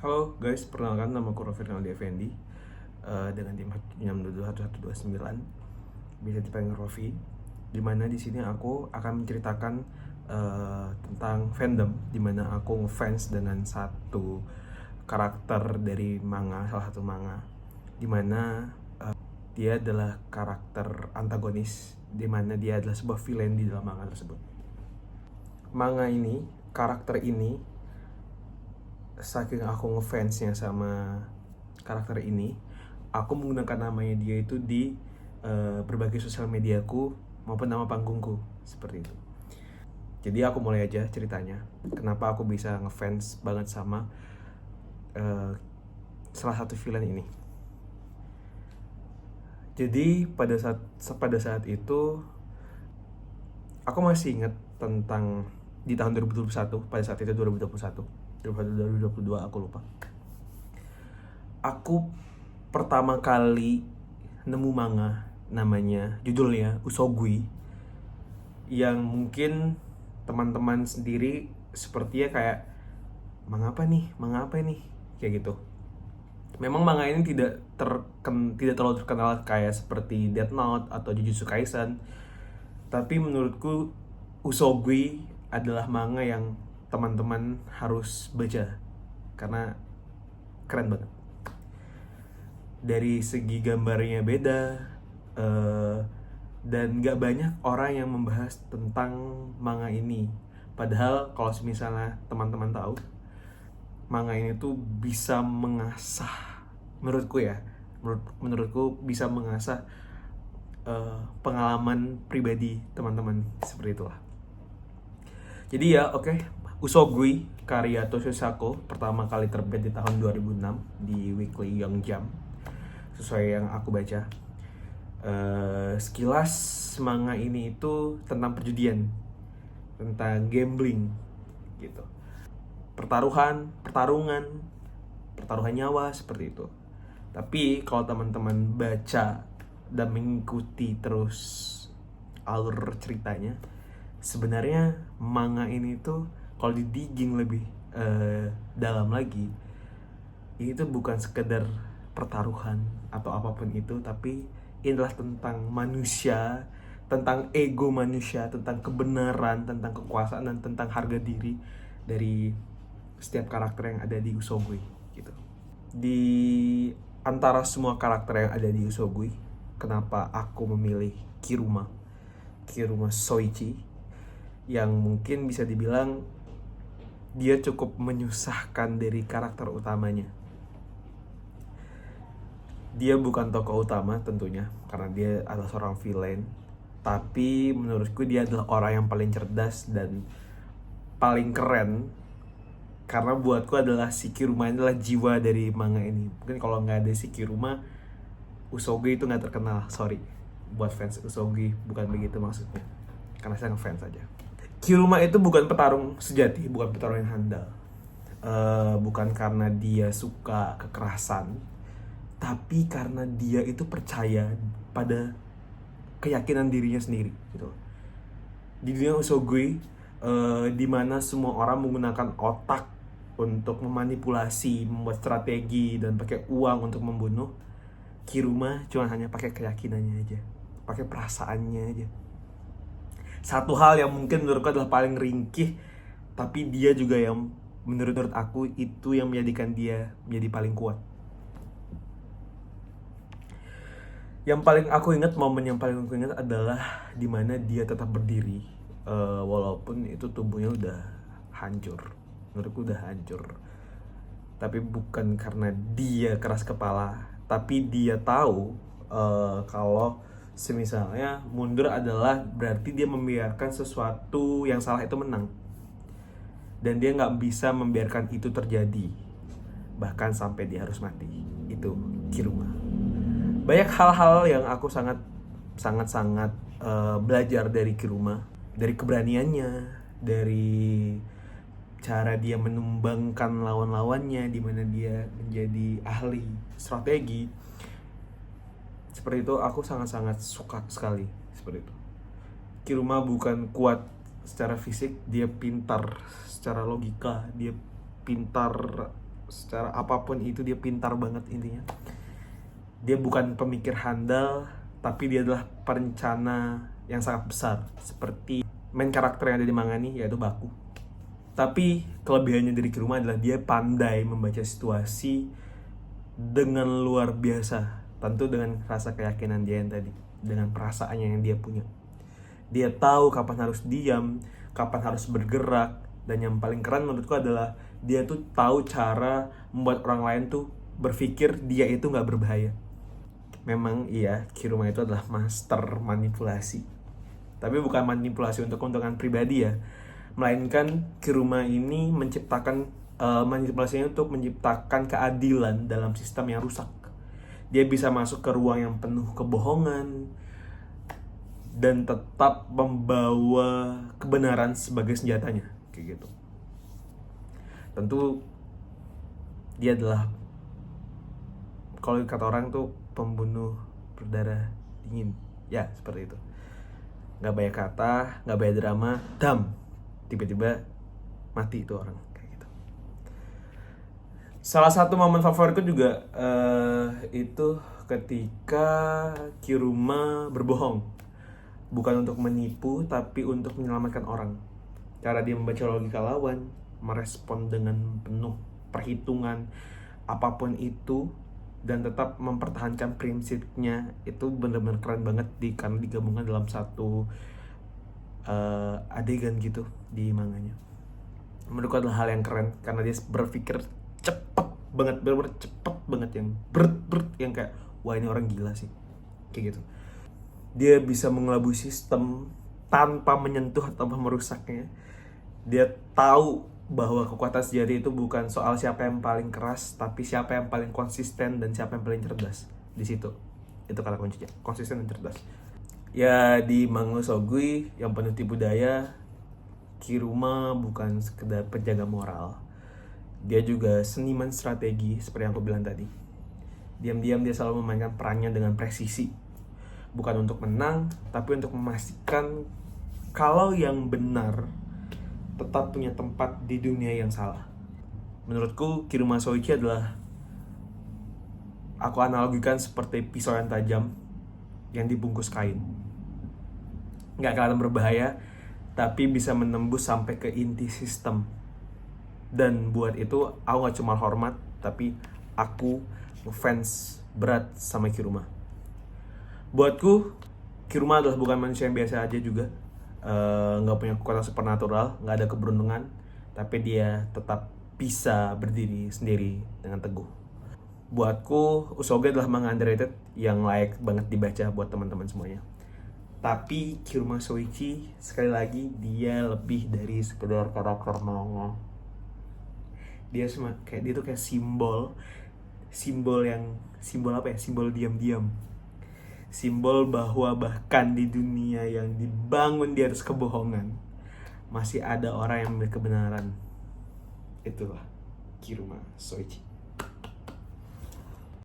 Halo guys, perkenalkan nama aku Raffi Rinaldi Effendi dengan tim 6221129. Bisa dipanggil Raffi. Dimana di sini aku akan menceritakan tentang fandom, dimana aku ngefans dengan satu karakter dari manga, salah satu manga, dimana dia adalah karakter antagonis, dimana dia adalah sebuah villain di dalam manga tersebut. Manga ini, karakter ini, saking aku ngefansnya sama karakter ini, aku menggunakan namanya dia itu di berbagai sosial mediaku maupun nama panggungku, seperti itu. Jadi aku mulai aja ceritanya, kenapa aku bisa ngefans banget sama salah satu villain ini. Jadi pada saat itu aku masih ingat tentang di tahun 2021, pada saat itu 2021 2022 aku lupa. Aku pertama kali nemu manga namanya, judulnya Usogui, yang mungkin teman-teman sendiri sepertinya kayak manga apa nih kayak gitu. Memang manga ini tidak terlalu terkenal kayak seperti Death Note atau Jujutsu Kaisen, tapi menurutku Usogui adalah manga yang teman-teman harus baca karena keren banget. Dari segi gambarnya beda, dan gak banyak orang yang membahas tentang manga ini. Padahal kalau misalnya teman-teman tahu, manga ini tuh bisa mengasah, menurutku bisa mengasah pengalaman pribadi teman-teman, seperti itulah. Jadi ya oke. Usogui karya Toshio Sako pertama kali terbit di tahun 2006 di Weekly Young Jump, sesuai yang aku baca. Sekilas manga ini itu tentang perjudian, tentang gambling gitu, pertarungan nyawa, seperti itu. Tapi kalau teman-teman baca dan mengikuti terus alur ceritanya, sebenarnya manga ini tuh kalau digging lebih dalam lagi, ini tuh bukan sekedar pertaruhan atau apapun itu, tapi ini adalah tentang manusia, tentang ego manusia, tentang kebenaran, tentang kekuasaan, dan tentang harga diri dari setiap karakter yang ada di Usogui gitu. Di antara semua karakter yang ada di Usogui, kenapa aku memilih Kiruma Soichi, yang mungkin bisa dibilang dia cukup menyusahkan dari karakter utamanya. Dia bukan tokoh utama tentunya, karena dia adalah seorang villain, tapi menurutku dia adalah orang yang paling cerdas dan paling keren. Karena buatku adalah si Kiruma adalah jiwa dari manga ini. Mungkin kalau nggak ada si Kiruma, Usogui itu nggak terkenal. Sorry buat fans Usogui, bukan begitu maksudnya, karena saya ngefans aja. Kiruma itu bukan petarung sejati, bukan petarung yang handal. Bukan karena dia suka kekerasan, tapi karena dia itu percaya pada keyakinan dirinya sendiri gitu. Di dunia Usogui, di mana semua orang menggunakan otak untuk memanipulasi, membuat strategi, dan pakai uang untuk membunuh, Kiruma cuma hanya pakai keyakinannya aja, pakai perasaannya aja. Satu hal yang mungkin menurutku adalah paling ringkih, tapi dia juga yang menurut aku itu yang menjadikan dia menjadi paling kuat. Momen yang paling aku ingat adalah dimana dia tetap berdiri, walaupun itu tubuhnya udah hancur. Menurutku udah hancur. Tapi bukan karena dia keras kepala, tapi dia tahu kalau semisalnya mundur adalah berarti dia membiarkan sesuatu yang salah itu menang, dan dia nggak bisa membiarkan itu terjadi, bahkan sampai dia harus mati. Itu Kiruma. Banyak hal-hal yang aku sangat belajar dari Kiruma, dari keberaniannya, dari cara dia menumbangkan lawan-lawannya, di mana dia menjadi ahli strategi. Seperti itu, aku sangat suka sekali seperti itu. Kiruma bukan kuat secara fisik, dia pintar secara logika, dia pintar secara apapun itu dia pintar banget intinya. Dia bukan pemikir handal, tapi dia adalah perencana yang sangat besar, seperti main karakter yang ada di manga ini, yaitu Baku. Tapi kelebihannya dari Kiruma adalah dia pandai membaca situasi dengan luar biasa. Tentu dengan rasa keyakinan dia yang tadi, dengan perasaannya yang dia punya. Dia tahu kapan harus diam, kapan harus bergerak, dan yang paling keren menurutku adalah dia tuh tahu cara membuat orang lain tuh berpikir dia itu nggak berbahaya. Memang iya, Kiruma itu adalah master manipulasi. Tapi bukan manipulasi untuk keuntungan pribadi ya. Melainkan Kiruma ini menciptakan manipulasinya untuk menciptakan keadilan dalam sistem yang rusak. Dia bisa masuk ke ruang yang penuh kebohongan dan tetap membawa kebenaran sebagai senjatanya, kayak gitu. Tentu dia adalah, kalau kata orang tuh, pembunuh berdarah dingin. Ya, seperti itu. Gak banyak kata, gak banyak drama, dam, tiba-tiba mati itu orang, kayak gitu. Salah satu momen favoritku juga itu ketika Kiruma berbohong, bukan untuk menipu tapi untuk menyelamatkan orang. Cara dia membaca logika lawan, merespon dengan penuh perhitungan apapun itu, dan tetap mempertahankan prinsipnya, itu benar-benar keren banget karena digabungkan dalam satu adegan gitu di manganya. Menurutku adalah hal yang keren karena dia berpikir cepet banget, benar-benar cepet banget, yang berat yang kayak wah ini orang gila sih, kayak gitu. Dia bisa mengelabui sistem tanpa menyentuh atau merusaknya. Dia tahu bahwa kekuatan sejati itu bukan soal siapa yang paling keras, tapi siapa yang paling konsisten dan siapa yang paling cerdas. Di situ itu kata kuncinya, konsisten dan cerdas. Ya, di manga Sogui yang penuh tipu daya, Kiruma bukan sekedar penjaga moral, dia juga seniman strategi seperti yang aku bilang tadi. Diam-diam dia selalu memainkan perannya dengan presisi, bukan untuk menang, tapi untuk memastikan kalau yang benar tetap punya tempat di dunia yang salah. Menurutku Kiruma Soichi adalah, aku analogikan seperti pisau yang tajam yang dibungkus kain. Gak kelihatan berbahaya, tapi bisa menembus sampai ke inti sistem. Dan buat itu aku gak cuma hormat, tapi aku ngefans berat sama Kiruma. Buatku Kiruma adalah bukan manusia yang biasa aja juga, nggak punya kekuatan supernatural, nggak ada keberuntungan, tapi dia tetap bisa berdiri sendiri dengan teguh. Buatku Usoge adalah manga underrated yang layak banget dibaca buat teman-teman semuanya. Tapi Kiruma Soichi, sekali lagi, dia lebih dari sekedar karakter manga. Dia dia tuh kayak simbol apa ya? Simbol diam-diam. Simbol bahwa bahkan di dunia yang dibangun di atas kebohongan, masih ada orang yang memiliki kebenaran. Itulah Kiruma Soichi.